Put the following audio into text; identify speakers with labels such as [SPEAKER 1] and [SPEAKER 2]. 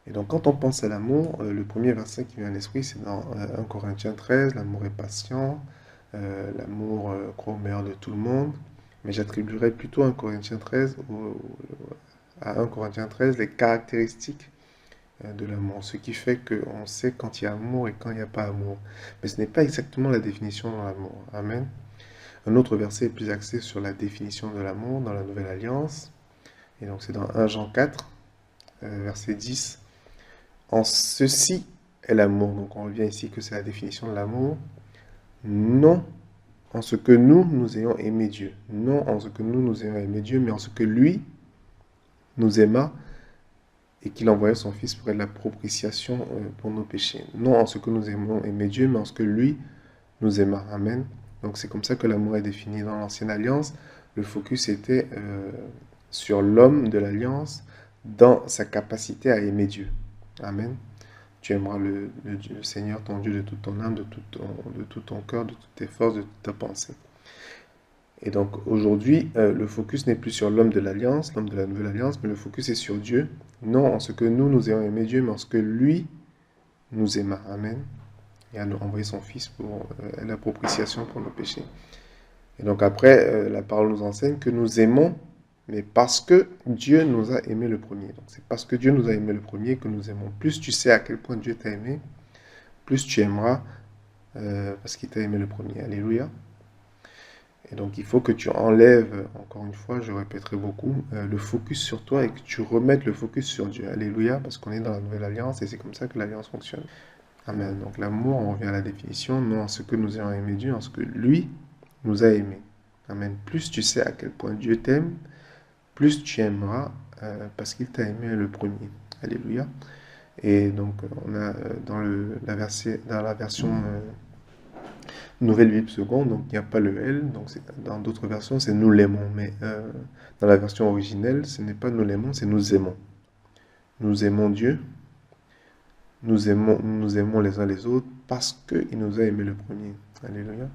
[SPEAKER 1] Et donc, quand on pense à l'amour, le premier verset qui vient à l'esprit, c'est dans 1 Corinthiens 13, l'amour est patient, l'amour croit au meilleur de tout le monde. Mais j'attribuerais plutôt 1 Corinthiens 13 à 1 Corinthiens 13 les caractéristiques de l'amour, ce qui fait qu'on sait quand il y a amour et quand il n'y a pas amour. Mais ce n'est pas exactement la définition de l'amour. Amen. Un autre verset est plus axé sur la définition de l'amour dans la Nouvelle Alliance. Et donc c'est dans 1 Jean 4, verset 10. En ceci est l'amour. Donc on revient ici que c'est la définition de l'amour. Non en ce que nous ayons aimé Dieu. Non en ce que nous ayons aimé Dieu, mais en ce que lui nous aima et qu'il envoya son Fils pour être la propitiation pour nos péchés. Non en ce que nous aimons aimer Dieu, mais en ce que lui nous aima. Amen. Donc c'est comme ça que l'amour est défini. Dans l'Ancienne Alliance, le focus était sur l'homme de l'Alliance dans sa capacité à aimer Dieu. Amen. Tu aimeras le Seigneur, ton Dieu, de toute ton âme, de tout ton cœur, de toutes tes forces, de toute ta pensée. Et donc aujourd'hui, le focus n'est plus sur l'homme de l'Alliance, l'homme de la Nouvelle Alliance, mais le focus est sur Dieu. Non en ce que nous ayons aimé Dieu, mais en ce que lui nous aima. Amen. Et a envoyé son Fils pour la propitiation pour nos péchés. Et donc après, la parole nous enseigne que nous aimons, mais parce que Dieu nous a aimés le premier. Donc c'est parce que Dieu nous a aimés le premier que nous aimons. Plus tu sais à quel point Dieu t'a aimé, plus tu aimeras parce qu'il t'a aimé le premier. Alléluia. Et donc il faut que tu enlèves, encore une fois, je répéterai beaucoup, le focus sur toi et que tu remettes le focus sur Dieu. Alléluia, parce qu'on est dans la nouvelle alliance et c'est comme ça que l'alliance fonctionne. Amen. Donc l'amour, on revient à la définition, non en ce que nous ayons aimé Dieu, en ce que lui nous a aimés. Amen. Plus tu sais à quel point Dieu t'aime, plus tu aimeras parce qu'il t'a aimé le premier. Alléluia. Et donc on a dans la version Nouvelle Bible seconde, donc il n'y a pas le L, donc dans d'autres versions c'est nous l'aimons, mais dans la version originelle ce n'est pas nous l'aimons, c'est nous aimons. Nous aimons Dieu, nous aimons les uns les autres parce qu'il nous a aimés le premier. Alléluia.